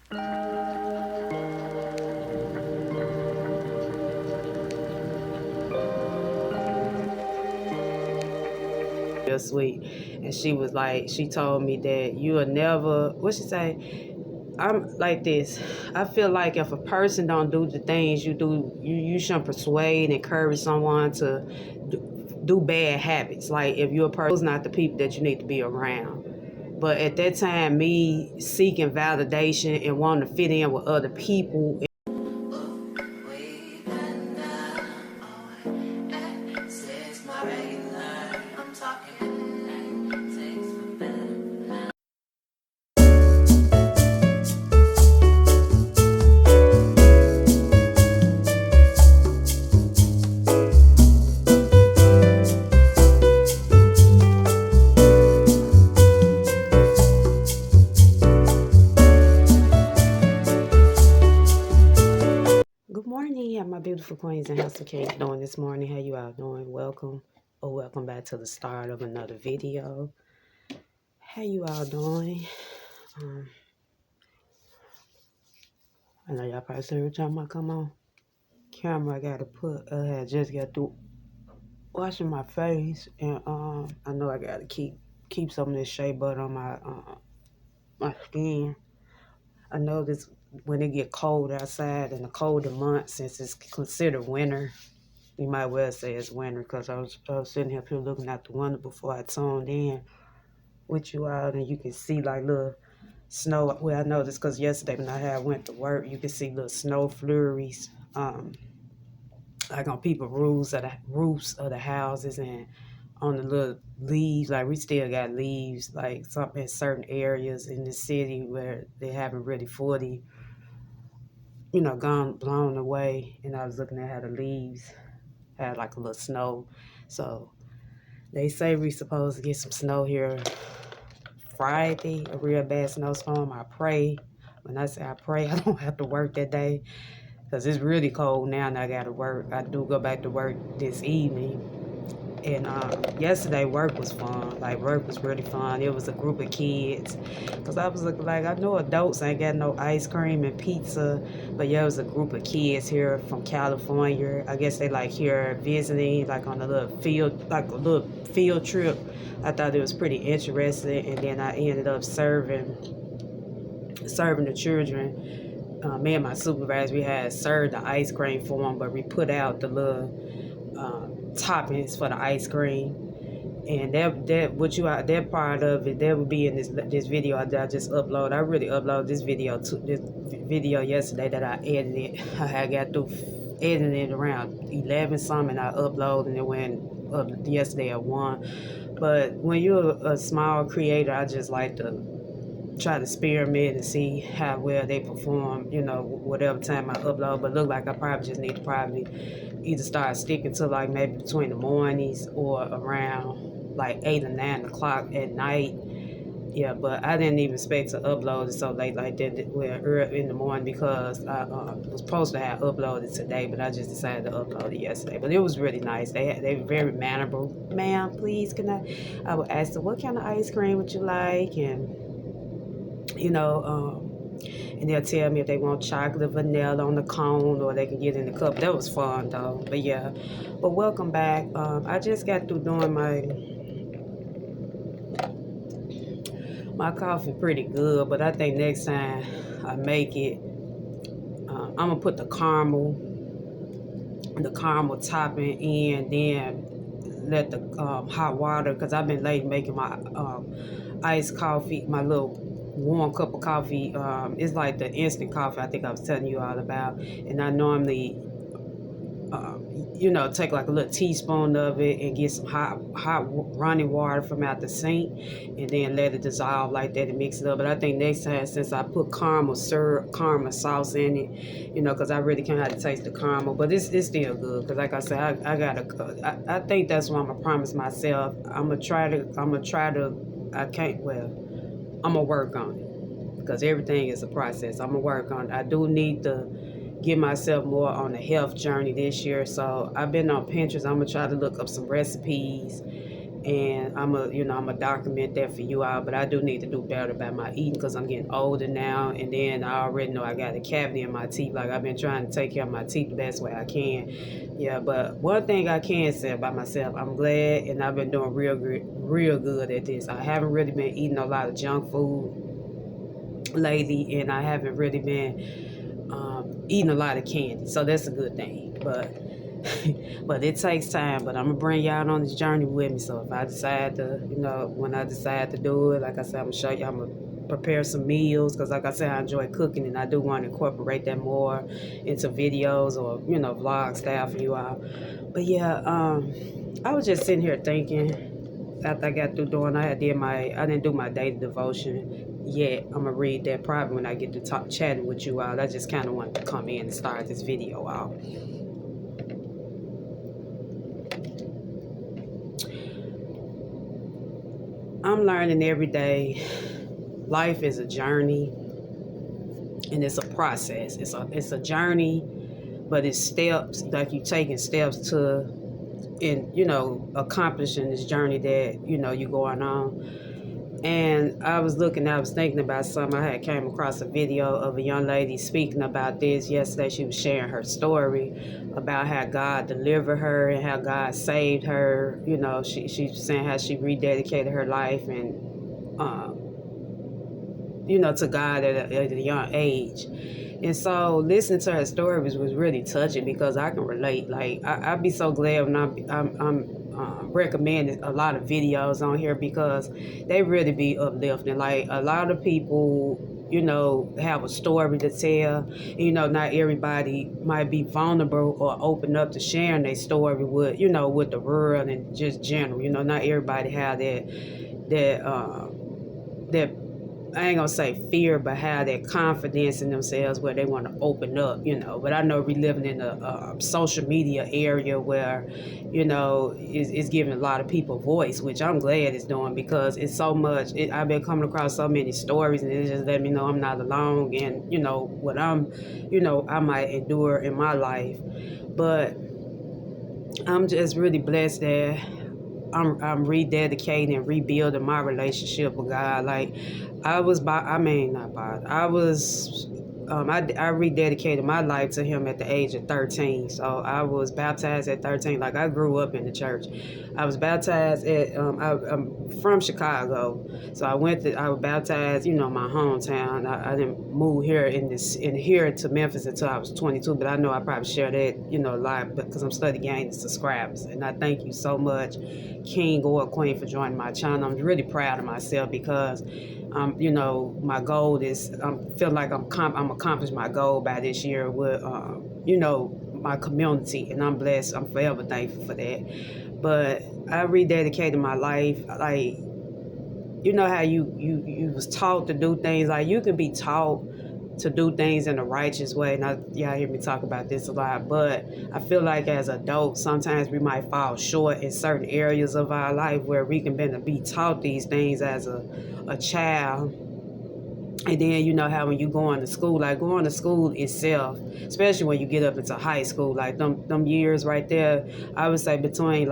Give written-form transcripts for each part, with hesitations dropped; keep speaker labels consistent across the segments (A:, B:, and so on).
A: Real sweet, and she was like, she told me that you will never, what she say, I'm like this. I feel like if a person don't do the things you do, you shouldn't persuade, encourage someone to do bad habits. Like if you're a person, those not the people that you need to be around. But at that time, me seeking validation and wanting to fit in with other people. Good morning, how my beautiful queens and house of kings doing this morning? How you all doing? Welcome or welcome back to the start of another video. How you all doing? I know y'all probably say every time I come on camera, I gotta put. I just got through washing my face, and I know I gotta keep some of this shea butter on my skin. I know this when it get cold outside in the colder months, since it's considered winter. You might well say it's winter because I was sitting up here looking out the window before I tuned in with you all, and you can see like little snow. Well, I noticed because yesterday when I went to work, you can see little snow flurries, like on people's roofs of the houses and on the little leaves. Like we still got leaves, like some in certain areas in the city where they haven't really fully, gone blown away. And I was looking at how the leaves had like a little snow. So they say we supposed to get some snow here Friday, a real bad snowstorm. I pray. When I say I pray, I don't have to work that day because it's really cold now and I got to work. I do go back to work this evening. And yesterday work was fun. Like work was really fun. It was a group of kids. Because I was looking like, I know adults ain't got no ice cream and pizza. But yeah, it was a group of kids here from California. I guess they like here visiting, like on a little field trip. I thought it was pretty interesting. And then I ended up serving the children. Me and my supervisor, we had served the ice cream for them, but we put out the little toppings for the ice cream, and that part of it that would be in this video I just uploaded. I really uploaded this video yesterday that I edited. I had got through editing it around 11 something, and I uploaded, and it went up yesterday at 1. But when you're a small creator, I just like to try to experiment and see how well they perform, whatever time I upload. But look like I probably just need to either start sticking to like maybe between the mornings or around like 8 or 9 o'clock at night. Yeah, but I didn't even expect to upload it so late like that, early in the morning, because I was supposed to have uploaded today, but I just decided to upload it yesterday. But it was really nice. They were very mannerable. Ma'am, please, I would ask them, what kind of ice cream would you like? And and they'll tell me if they want chocolate, vanilla on the cone, or they can get in the cup. That was fun though. But yeah, but welcome back. I just got through doing my coffee pretty good, but I think next time I make it, I'm gonna put the caramel topping in, then let the hot water, because I've been late making my iced coffee, my little warm cup of coffee. It's like the instant coffee I think I was telling you all about. And I normally, take like a little teaspoon of it and get some hot running water from out the sink, and then let it dissolve like that and mix it up. But I think next time, since I put caramel sauce in it, because I really can't have to taste the caramel, but it's still good. Because like I said, I think that's what I'm gonna promise myself. I'm gonna try to. I can't. Well, I'm gonna work on it, because everything is a process. I'm gonna work on it. I do need to get myself more on a health journey this year. So I've been on Pinterest. I'm gonna try to look up some recipes and I'm a document that for you all. But I do need to do better about my eating because I'm getting older now, and then I already know I got a cavity in my teeth. Like, I've been trying to take care of my teeth the best way I can. Yeah, but one thing I can say about myself, I'm glad, and I've been doing real good at this. I haven't really been eating a lot of junk food lately, and I haven't really been eating a lot of candy, so that's a good thing. But it takes time. But I'm gonna bring y'all on this journey with me. So if I decide to, when I decide to do it, like I said, I'm gonna show you. I'm gonna prepare some meals because, like I said, I enjoy cooking, and I do want to incorporate that more into videos or vlog style for you all. But yeah, I was just sitting here thinking. After I got through doing, I didn't do my daily devotion yet. I'm gonna read that probably when I get to talk chatting with you all. I just kind of wanted to come in and start this video out. I'm learning every day. Life is a journey, and it's a process. It's a journey, but it's steps. Like, you taking steps to, accomplishing this journey that you're going on. And I was thinking about something. I had came across a video of a young lady speaking about this yesterday. She was sharing her story about how God delivered her and how God saved her. She's saying how she rededicated her life and, to God at a young age. And so listening to her stories was really touching because I can relate. Like, I'd be so glad when I'm recommending a lot of videos on here because they really be uplifting. Like, a lot of people, have a story to tell. Not everybody might be vulnerable or open up to sharing their story with, with the world and just general. Not everybody have that I ain't gonna say fear, but have that confidence in themselves where they want to open up, But I know we living in a social media area where, it's giving a lot of people voice, which I'm glad it's doing because it's so much. I've been coming across so many stories, and it just let me know I'm not alone, and what I might endure in my life, but I'm just really blessed that I'm rededicating and rebuilding my relationship with God. Like, I rededicated my life to Him at the age of 13. So I was baptized at 13. Like, I grew up in the church. I was baptized I'm from Chicago, so I was baptized, my hometown. I didn't move here here to Memphis until I was 22, but I know I probably share that, a lot because I'm studying gaining subscribers. And I thank you so much, King or Queen, for joining my channel. I'm really proud of myself because my goal is, feel like I'm accomplished my goal by this year with, my community, and I'm blessed. I'm forever thankful for that. But I rededicated my life. Like, how you was taught to do things. Like, you can be taught to do things in a righteous way. Now, y'all hear me talk about this a lot, but I feel like as adults, sometimes we might fall short in certain areas of our life where we can be taught these things as a child. And then, how when you going to school, like going to school itself, especially when you get up into high school, like them years right there, I would say between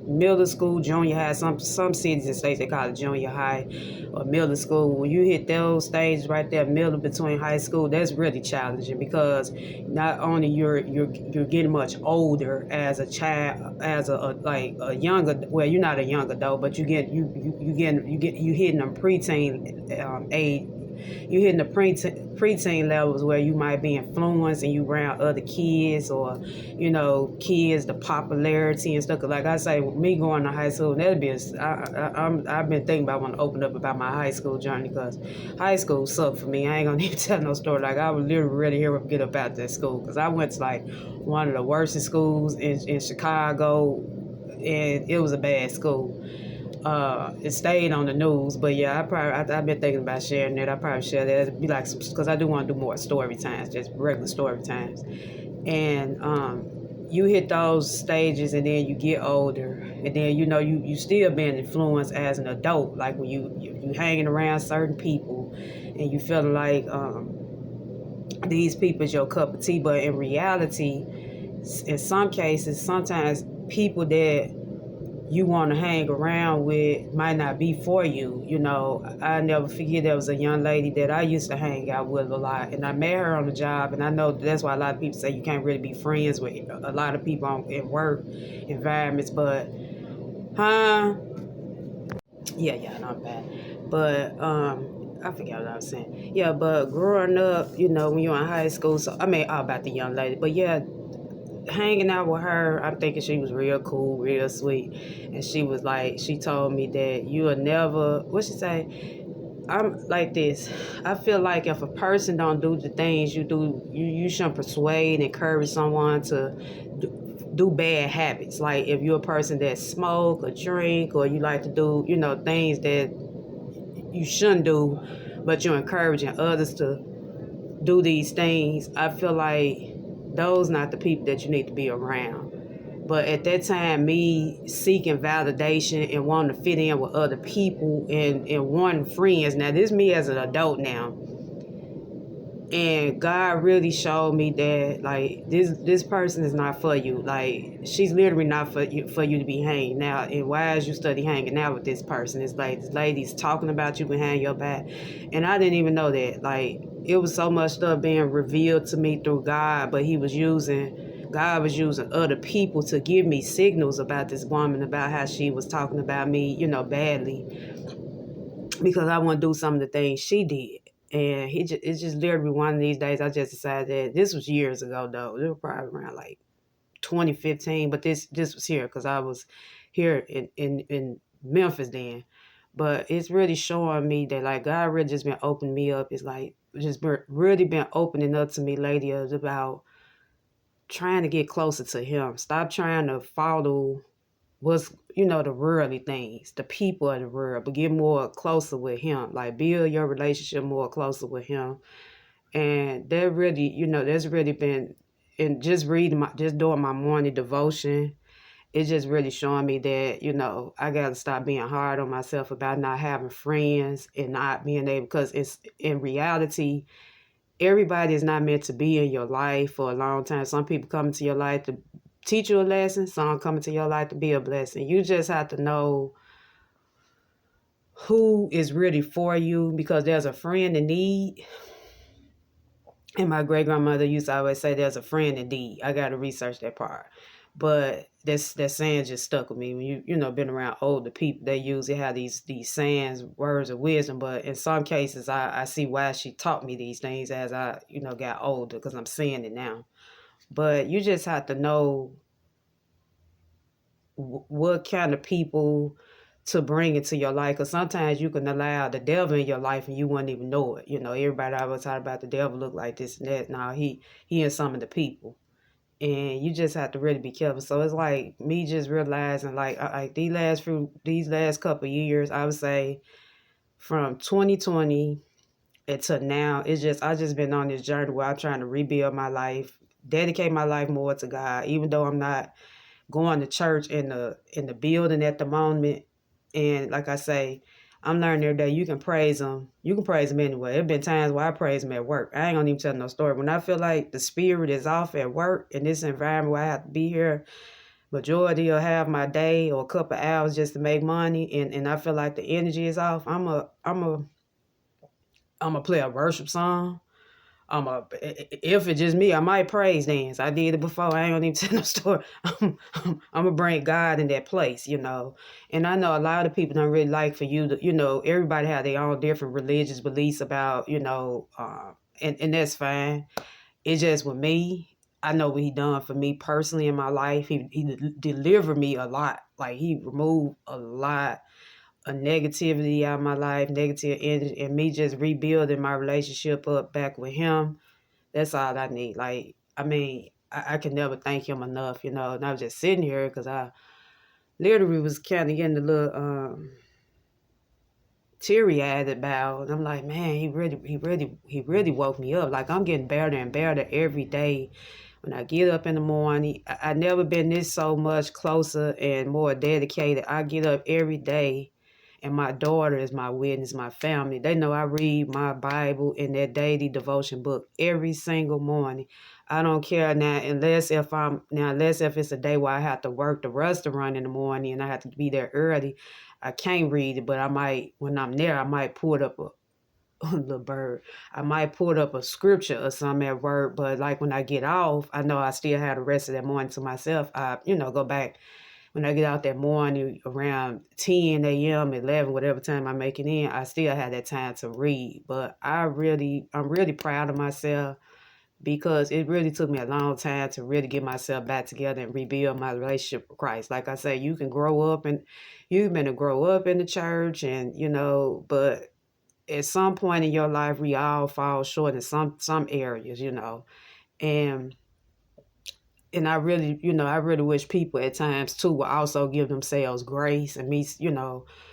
A: middle school, junior high, some cities and states they call it junior high or middle school. When you hit those stages right there, middle between high school, that's really challenging because not only you're getting much older as a child, as a younger, well, you're not a young adult, but you hitting them preteen age. You hitting the preteen levels where you might be influenced and you around other kids or, kids, the popularity and stuff. Like I say, with me going to high school, that'll be I've been thinking about wanting to open up about my high school journey because high school sucked for me. I ain't gonna even tell no story. Like, I would literally really hear get up out that school because I went to like one of the worst schools in Chicago, and it was a bad school. It stayed on the news, but yeah, I've been thinking about sharing it. I probably share that. It'd be like because I do want to do more story times, just regular story times. And you hit those stages, and then you get older, and then you still being influenced as an adult. Like when you hanging around certain people, and you feeling like these people is your cup of tea, but in reality, in some cases, sometimes people that you want to hang around with might not be for you. You know, I never forget there was a young lady that I used to hang out with a lot, and I met her on the job, and I know that's why a lot of people say you can't really be friends with a lot of people in work environments, but, yeah, not bad. But, I forgot what I was saying. Yeah, but growing up, you know, when you're in high school, so, I mean, all about the young lady, but yeah, hanging out with her, I'm thinking she was real cool, real sweet. And she was like, she told me that you will never, what she say? I'm like this. I feel like if a person don't do the things you do, you shouldn't persuade, encourage someone to do bad habits. Like if you're a person that smoke or drink, or you like to do, you know, things that you shouldn't do, but you're encouraging others to do these things, I feel like those not the people that you need to be around. But at that time, me seeking validation and wanting to fit in with other people and wanting friends. Now, this is me as an adult now. And God really showed me that, like, this person is not for you. Like, she's literally not for you to be hanging out. And why is you study hanging out with this person? It's like this lady's talking about you behind your back. And I didn't even know that. Like, it was so much stuff being revealed to me through God, but God was using other people to give me signals about this woman, about how she was talking about me, you know, badly, because I want to do some of the things she did. And it's just literally one of these days I just decided that this was years ago though. It was probably around like 2015, but this was here because I was here in Memphis then. But it's really showing me that like God really just been opening me up. It's like just really been opening up to me lately about trying to get closer to Him. Stop trying to follow what's, you know, the worldly things, the people of the world, but get more closer with Him. Like build your relationship more closer with Him. And that really, you know, that's really been, and just just doing my morning devotion, it's just really showing me that, you know, I got to stop being hard on myself about not having friends and not being able, because it's in reality, everybody is not meant to be in your life for a long time. Some people come into your life to teach you a lesson. Some come into your life to be a blessing. You just have to know who is really for you, because there's a friend in need. And my great-grandmother used to always say there's a friend in need. I got to research that part. But that saying just stuck with me. When you know, been around older people, they usually have these sayings, words of wisdom. But in some cases, I see why she taught me these things as I, you know, got older, because I'm seeing it now. But you just have to know what kind of people to bring into your life, because sometimes you can allow the devil in your life and you wouldn't even know it. You know, everybody always talk about the devil look like this and that. Now he is some of the people, and you just have to really be careful. So it's like me just realizing, like these last couple of years, I would say from 2020 until now, I just been on this journey where I'm trying to rebuild my life, dedicate my life more to God, even though I'm not going to church in the building at the moment. And like I say, I'm learning every day you can praise Him. You can praise Him anyway. There have been times where I praise Him at work. I ain't gonna even tell no story. When I feel like the spirit is off at work in this environment where I have to be here majority of half my day or a couple of hours just to make money, and I feel like the energy is off, I'm a play a worship song. If it's just me, I might praise dance. I did it before. I ain't gonna even tell no story. I'm gonna bring God in that place, you know. And I know a lot of people don't really like for you to, you know, everybody have their own different religious beliefs about, you know, and that's fine. It's just with me, I know what He done for me personally in my life. He delivered me a lot. Like He removed a lot of negativity out of my life, negative energy, and me just rebuilding my relationship up back with Him. That's all I need. Like, I mean, I can never thank Him enough, you know. And I was just sitting here because I literally was kind of getting a little teary-eyed about, and I'm like, man, he really woke me up. Like, I'm getting better and better every day. When I get up in the morning, I never been this so much closer and more dedicated. I get up every day And my daughter is my witness, my family. They know I read my Bible in that daily devotion book every single morning. I don't care now, unless if it's a day where I have to work the restaurant in the morning and I have to be there early, I can't read it. But I might, when I'm there, I might pull up a little bird. I might pull up a scripture or something at work. But like when I get off, I know I still have the rest of that morning to myself. I, go back when I get out that morning around 10 a.m., 11, whatever time I make it in, I still have that time to read. But I'm really proud of myself because it really took me a long time to really get myself back together and rebuild my relationship with Christ. Like I say, you can grow up and you've been to grow up in the church and, but at some point in your life, we all fall short in some areas, and I really, I really wish people at times too will also give themselves grace. And me,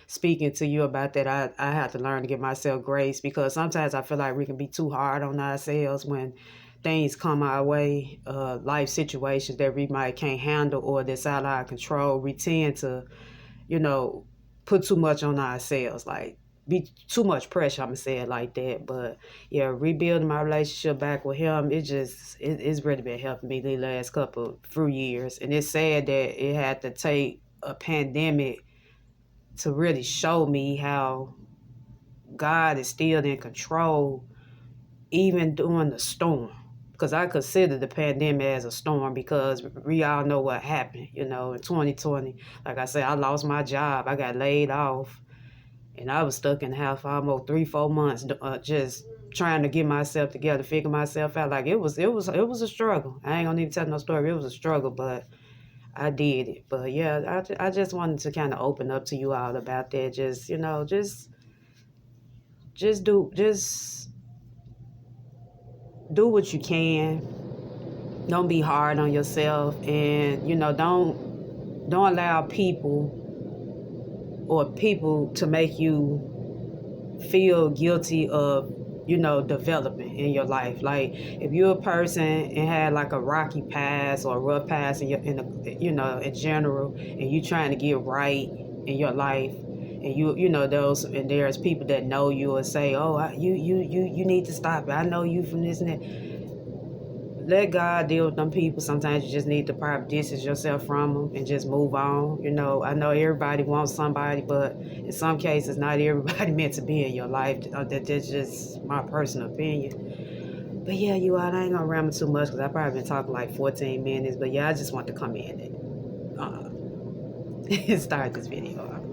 A: speaking to you about that, I have to learn to give myself grace because sometimes I feel like we can be too hard on ourselves when things come our way, life situations that we might can't handle or that's out of our control. We tend to, put too much on ourselves, like be too much pressure. I'm gonna say it like that. But yeah, rebuilding my relationship back with him, it's really been helping me the last few years. And it's sad that it had to take a pandemic to really show me how God is still in control, even during the storm. Because I consider the pandemic as a storm because we all know what happened, in 2020. Like I said, I lost my job. I got laid off. And I was stuck in the house for almost 3-4 months, just trying to get myself together, figure myself out. Like it was a struggle. I ain't gonna even tell no story. It was a struggle, but I did it. But yeah, I just wanted to kind of open up to you all about that. Just just do what you can. Don't be hard on yourself, and don't allow people to make you feel guilty of development in your life. Like if you're a person and had like a rocky past or a rough past in general, and you trying to get right in your life, and there's people that know you and say, oh, you need to stop it, I know you from this and that. Let God deal with them people. Sometimes you just need to probably distance yourself from them and just move on. I know everybody wants somebody, but in some cases, not everybody meant to be in your life. That's just my personal opinion. But yeah, you all, I ain't gonna ramble too much because I've probably been talking like 14 minutes. But yeah, I just want to come in and start this video.